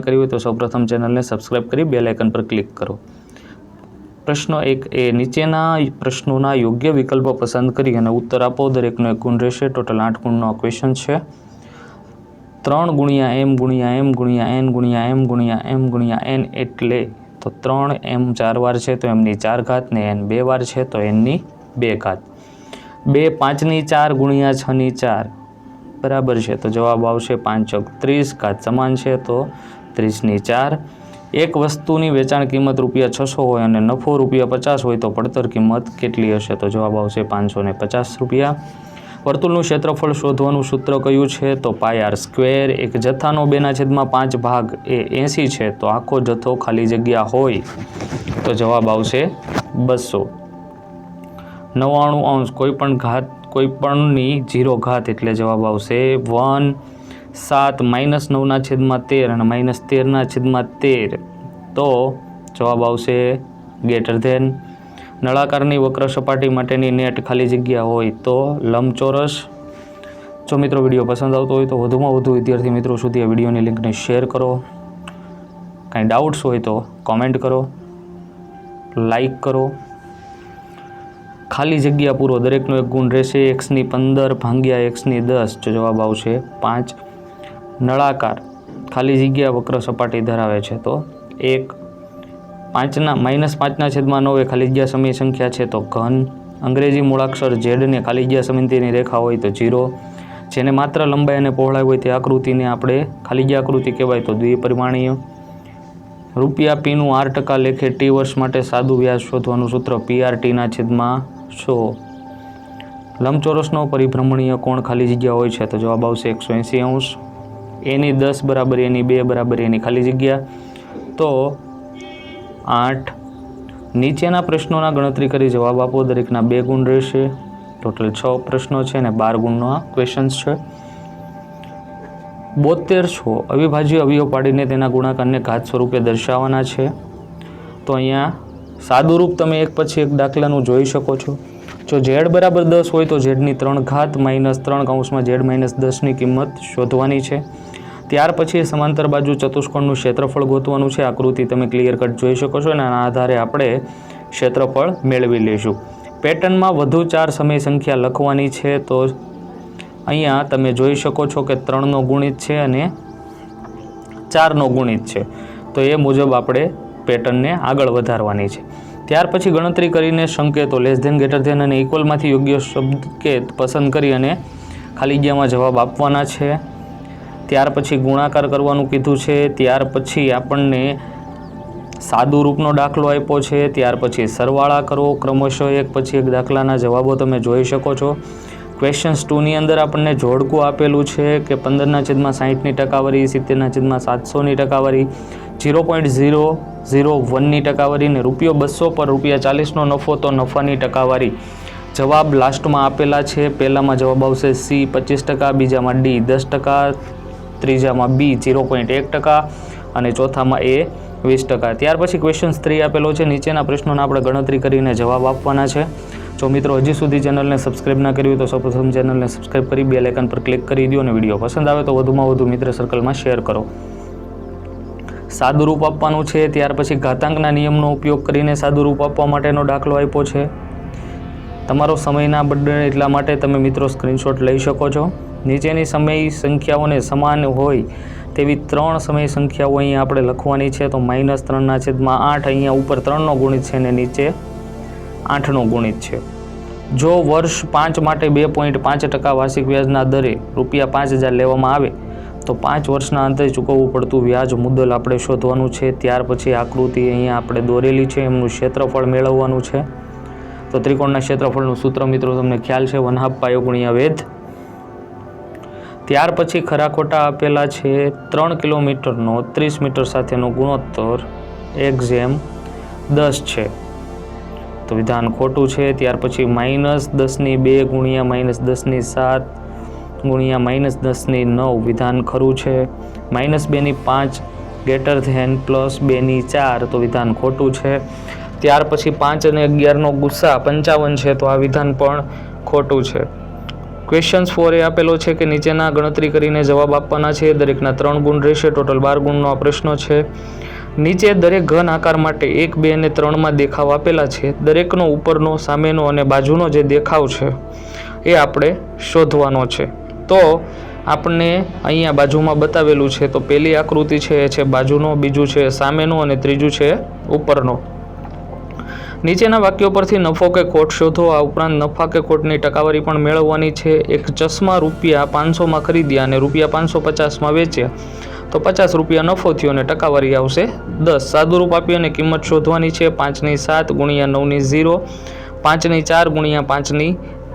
કરી હોય તો સૌપ્રથમ ચેનલને સબસ્ક્રાઇબ કરી બેલ આઇકન પર ક્લિક કરો। પ્રશ્ન 1 એ નીચેના પ્રશ્નોના યોગ્ય વિકલ્પો પસંદ કરી અને ઉત્તર આપો। દરેકનો 1 ગુણ રહેશે। ટોટલ 8 ગુણનો આ ક્વેશ્ચન છે। 3 ગુણ્યા m ગુણ્યા m ગુણ્યા n ગુણ્યા m ગુણ્યા m ગુણ્યા n એટલે તો 3 m 4 વાર છે તો m ની 4 ઘાત ને n 2 વાર છે તો n ની 2 ઘાત। 2 5 ની 4 ગુણ્યા 6 ની 4 बराबर है तो जवाब आवशे 5 × 30 घात समान है तो 30 ની 4। एक वस्तुनी वेचाण किंमत ₹600 होय अने नफो ₹50 होय तो पड़तर किंमत केटली हशे तो जवाब आवशे ₹550। वर्तुळनुं क्षेत्रफळ शोधवानुं सूत्र कयुं छे तो πr²। एक जथ्थानो 2/5 भाग ए 80 है तो आखो जथ्थो खाली जग्या होय तो जवाब आवशे 200। 99 अंश कोईपण घात कोईपणनी 0 घात एटले जवाब आवशे 1। 7 -9/13 અને -13/13 तो जवाब आवशे ग्रेटर देन। नळाकारनी वक्र सपाटी माटेनी नेट खाली जग्या होय तो लंबचोरस। जो मित्रों विडियो पसंद आवतो होय तो वधुमां वधु विद्यार्थी मित्रों सुधी आ विडियोनी लिंकने शेर करो। कांई डाउट्स होय तो कॉमेंट करो, लाइक करो। खाली जग्या पूरो दरेकनो 1 गुण रहेशे। x ની 15 ભાગ્યા x ની 10 जो जवाब आवशे 5। नळाकार खाली जग्या वक्र सपाटी धरावे छे तो 1। -5/9 ए खाली जग्या समय संख्या छे तो घन। अंग्रेजी मूळाक्षर z ने खाली जग्या सममितिनी रेखा होय तो 0। जेने मात्र लंबाई अने पહોળાઈ होय ते आकृतिने आपणे खाली जग्या आकृति कहेवाय तो द्विपरिमाणीय। રૂપિયા p નું r% લેખે t વર્ષ માટે સાદું વ્યાજ શોધવાનું સૂત્ર PRT/100। લંબચોરસનો પરિભ્રમણીય કોણ ખાલી જગ્યા હોય છે તો જવાબ આવશે 180 અંશ। a ની 10 બરાબર a ની 2 બરાબર a ની ખાલી જગ્યા તો 8। નીચેના પ્રશ્નોના ગણતરી કરી જવાબ આપો। દરેકના 2 ગુણ રહેશે। ટોટલ 6 પ્રશ્નો છે અને 12 ગુણનો આ ક્વેશ્ચન્સ છે। 72 अविभाज्य अवयव पाड़ीने तेना गुणाकारने घात स्वरूपे दर्शाववाना छे तो अहींया सादुं रूप तमे एक पछी एक दाखलानुं जोई शको छो। जो z बराबर 10 होय तो z ની 3 घात -3 કૌંસમાં z - 10 ની કિંમત શોધવાની છે। ત્યાર પછી સમાંતર બાજુ ચતુષ્કોણનું ક્ષેત્રફળ ગોતવાનું છે। આકૃતિ તમે ક્લિયર કટ જોઈ શકો છો અને આના આધારે આપણે ક્ષેત્રફળ મેળવી લઈશું। પેટર્નમાં વધુ 4 સમય સંખ્યા લખવાની છે તો અહીંયા તમે જોઈ શકો છો કે 3 નો ગુણિત છે અને 4 નો ગુણિત છે તો એ મુજબ આપણે પેટર્નને આગળ વધારવાની છે। ત્યાર પછી ગણતરી કરીને સંકેતો લેસ ધેન ગ્રેટર ધેન અને ઇક્વલમાંથી યોગ્ય સંકેત પસંદ કરી અને ખાલી જગ્યામાં જવાબ આપવાના છે। ત્યાર પછી ગુણાકાર કરવાનું કીધું છે। ત્યાર પછી આપણને સાદું રૂપનો દાખલો આપ્યો છે। ત્યાર પછી સરવાળા કરો ક્રમશઃ એક પછી એક દાખલાના જવાબો તમે જોઈ શકો છો। क्वेश्चन्स 2 ની અંદર આપણને જોડકું આપેલું છે કે 15/60 ની ટકાવારી 70/700 ની ટકાવારી 0.001 ની ટકાવારી ને ₹200 પર ₹40 નો નફો તો નફાની ટકાવારી। જવાબ લાસ્ટમાં આપેલા છે। પહેલામાં જવાબ આવશે C 25%, બીજામાં D 10%, ત્રીજામાં B 0.1% અને ચોથામાં A 20%। ત્યાર પછી ક્વેશ્ચન્સ 3 આપેલો છે। નીચેના પ્રશ્નોના આપણે ગણતરી કરીને જવાબ આપવાના છે। જો મિત્રો હજી સુધી ચેનલને સબસ્ક્રાઇબ ના કરી હોય તો સૌપ્રથમ ચેનલને સબસ્ક્રાઇબ કરી બેલ આઇકન પર ક્લિક કરી દો અને વિડીયો પસંદ આવે તો વધુમાં વધુ મિત્ર સર્કલમાં શેર કરો। સાદું રૂપ આપવાનું છે। ત્યાર પછી ઘાતાંકના નિયમનો ઉપયોગ કરીને સાદું રૂપ આપવા માટેનો દાખલો આપ્યો છે। તમારો સમય ના બગડે એટલા માટે તમે મિત્રો સ્ક્રીનશોટ લઈ શકો છો। નીચેની સમય સંખ્યાઓને સમાન હોય તેવી 3 સમય સંખ્યાઓ અહીંયા આપણે લખવાની છે તો -3/8 અહીંયા ઉપર 3 નો ગુણિત છે અને નીચે 8 નો ગુણિત છે। જો વર્ષ 5 માટે 2.5% વાર્ષિક વ્યાજના દરે ₹5000 લેવામાં આવે તો 5 વર્ષના અંતે ચૂકવવું પડતું વ્યાજ મુદ્દલ આપણે શોધવાનું છે। ત્યાર પછી આકૃતિ અહીંયા આપણે દોરેલી છે એમનું ક્ષેત્રફળ મેળવવાનું છે। તો ત્રિકોણના ક્ષેત્રફળનું સૂત્ર મિત્રો તમને ખ્યાલ છે 1/2 પાયો ગુણ્યા વેધ। ત્યાર પછી ખરા ખોટા આપેલા છે। 3 કિલોમીટરનો 30 મીટર સાથેનો ગુણોત્તર 1/10 છે તો વિધાન ખોટું છે। ત્યાર પછી -10/2 ગુણ્યા -10/7 ગુણ્યા -10/9 વિધાન ખરું છે। -2/5 ગ્રેટર ધેન +2/4 તો વિધાન ખોટું છે। ત્યાર પછી 5 અને 11 નો ગુસ્સા 55 છે તો આ વિધાન પણ ખોટું છે। ક્વેશ્ચન્સ 4 આપેલો છે કે નીચેના ગણતરી કરીને જવાબ આપવાના છે. દરેકના 3 ગુણ રહેશે. ટોટલ 12 ગુણનો આ પ્રશ્ન છે. નીચે દરેક ઘન આકાર માટે 1, 2 અને 3માં દેખાવ આપેલા છે. દરેકનો ઉપરનો, સામેનો અને બાજુનો જે દેખાવ છે એ આપણે શોધવાનો છે. તો આપણને અહીંયા બાજુમાં બતાવેલું છે. તો પહેલી આકૃતિ છે એ છે બાજુનો, બીજું છે સામેનો અને ત્રીજું છે ઉપરનો. નીચેના વાક્યો પરથી નફો કે ખોટ શોધો. આ ઉપરાંત નફા કે ખોટની ટકાવારી પણ મેળવવાની છે. એક ચશ્મા રૂપિયા 500માં ખરીદ્યા અને રૂપિયા 550માં વેચ્યા તો 50 રૂપિયા નફો થયો અને ટકાવારી આવશે 10. સાદુરૂપ આપી અને કિંમત શોધવાની છે. 5ની 7 ગુણ્યા 9ની 0, 5ની 4 ગુણ્યા 5ની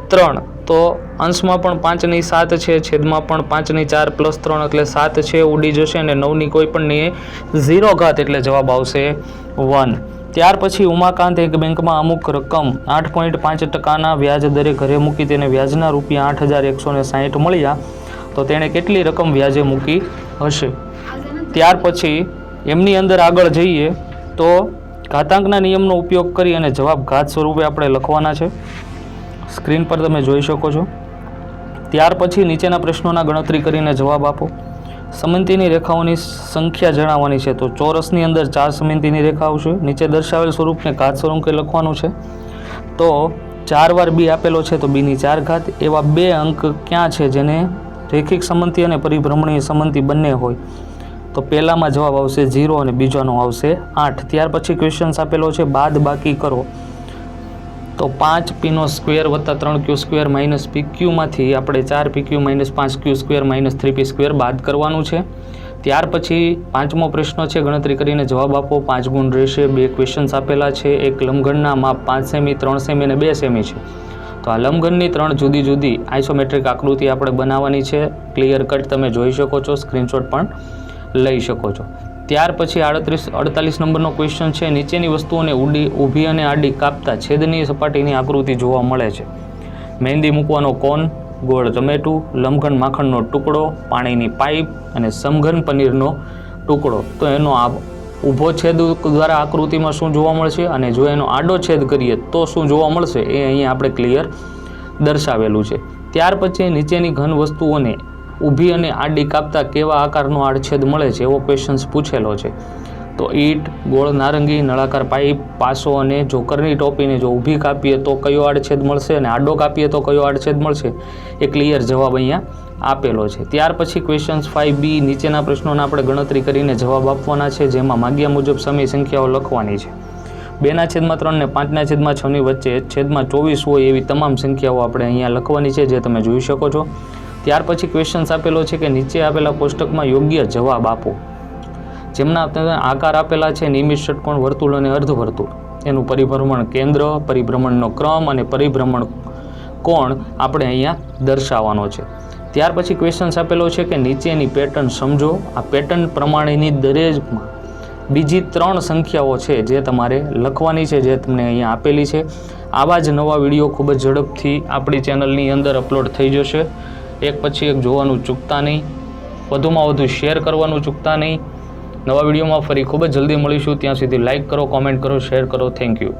3. તો અંશમાં પણ 5ની 7 છે, છેદમાં પણ 5ની 4 પ્લસ 3 એટલે 7 છે, ઉડી જશે અને 9ની કોઈ પણ 0 ઘાત એટલે જવાબ આવશે 1. ત્યાર પછી ઉમાકાંત એક બેંકમાં અમુક રકમ 8.5% વ્યાજ દરે ઘરે મૂકી તેને વ્યાજના રૂપિયા 8,160 મળ્યા તો તેણે કેટલી રકમ વ્યાજે મૂકી હશે. ત્યાર પછી એમની અંદર આગળ જઈએ તો ઘાતાંકના નિયમનો ઉપયોગ કરી અને જવાબ ઘાત સ્વરૂપે આપણે લખવાના છે. સ્ક્રીન પર તમે જોઈ શકો છો. ત્યાર પછી નીચેના પ્રશ્નોના ગણતરી કરીને જવાબ આપો. સમમિતિની રેખાઓની સંખ્યા જણાવવાની છે. તો ચોરસની અંદર 4 સમમિતિની રેખા આવશે. નીચે દર્શાવેલ સ્વરૂપને ઘાત સ્વરૂપે લખવાનું છે. તો 4 વાર બી આપેલો છે તો બીની 4 ઘાત. એવા 2 અંક ક્યાં છે જેને રેખિક સમમિતિ અને પરિભ્રમણીય સમમિતિ બંને હોય? તો પહેલામાં જવાબ આવશે 0 અને બીજાનો આવશે 8. ત્યાર પછી ક્વેશ્ચન્સ આપેલો છે બાદ બાકી કરો. તો 5p² વત્તા 3q² માઇનસ pqમાંથી આપણે 4pq minus 5q² minus 3p² બાદ કરવાનું છે. ત્યાર પછી 5મો પ્રશ્ન છે ગણતરી કરીને જવાબ આપો. 5 ગુણ રહેશે. 2 ક્વેશ્ચન્સ આપેલા છે. એક લંબઘનના માપ 5 સેમી, 3 સેમી અને 2 સેમી છે. તો આ લંબઘનની 3 જુદી જુદી આઇસોમેટ્રિક આકૃતિ આપણે બનાવવાની છે. ક્લિયર કટ તમે જોઈ શકો છો, સ્ક્રીનશોટ પણ લઈ શકો છો. ત્યાર પછી 48 નંબરનો ક્વેશ્ચન છે. નીચેની વસ્તુઓને ઊભી અને આડી કાપતા છેદની સપાટીની આકૃતિ જોવા મળે છે. મહેંદી મૂકવાનો કોન, ગોળ ટમેટું, લંબઘન માખણનો ટુકડો, પાણીની પાઇપ અને સમઘન પનીરનો ટુકડો. તો એનો ઊભો છેદ દ્વારા આકૃતિમાં શું જોવા મળશે અને જો એનો આડો છેદ કરીએ તો શું જોવા મળશે એ અહીંયા આપણે ક્લિયર દર્શાવેલું છે. ત્યાર પછી નીચેની ઘન વસ્તુઓને ઊભી અને આડી કાપતા કેવા આકારનો આડછેદ મળે છે એવો ક્વેશ્ચન્સ પૂછેલો છે. તો ઈંટ, ગોળ નારંગી, નળાકાર પાઇપ, પાસો અને જોકરની ટોપીને જો ઊભી કાપીએ તો કયો આડછેદ મળશે અને આડો કાપીએ તો કયો આડછેદ મળશે એ ક્લિયર જવાબ અહીંયા આપેલો છે. ત્યાર પછી ક્વેશ્ચન્સ 5b નીચેના પ્રશ્નોના આપણે ગણતરી કરીને જવાબ આપવાના છે, જેમાં માગ્યા મુજબ સમી સંખ્યાઓ લખવાની છે. 2/3 અને 5/6ની વચ્ચે છેદમાં 24 હોય એવી તમામ સંખ્યાઓ આપણે અહીંયા લખવાની છે, જે તમે જોઈ શકો છો. ત્યાર પછી ક્વેશ્ચન્સ આપેલો છે કે નીચે આપેલા કોષ્ટકમાં યોગ્ય જવાબ આપો. જેમના આકાર આપેલા છે નિયમિત ષટકોણ, વર્તુળ અને અર્ધવર્તુળ. એનું પરિભ્રમણ કેન્દ્ર, પરિભ્રમણનો ક્રમ અને પરિભ્રમણ કોણ આપણે અહીંયા દર્શાવવાનો છે. ત્યાર પછી ક્વેશ્ચન્સ આપેલો છે કે નીચેની પેટર્ન સમજો. આ પેટર્ન પ્રમાણેની દરેકમાં બીજી 3 સંખ્યાઓ છે જે તમારે લખવાની છે, જે તમને અહીંયા આપેલી છે. આવા જ નવા વિડીયો ખૂબ જ ઝડપથી આપણી ચેનલની અંદર અપલોડ થઈ જશે. એક પછી એક જોવાનું ચૂકતા નહીં. વધુમાં વધુ શેર કરવાનું ચૂકતા નહીં. નવા વિડીયોમાં ફરી ખૂબ જ જલ્દી મળીશું. ત્યાં સુધી લાઇક કરો, કોમેન્ટ કરો, શેર કરો. Thank you.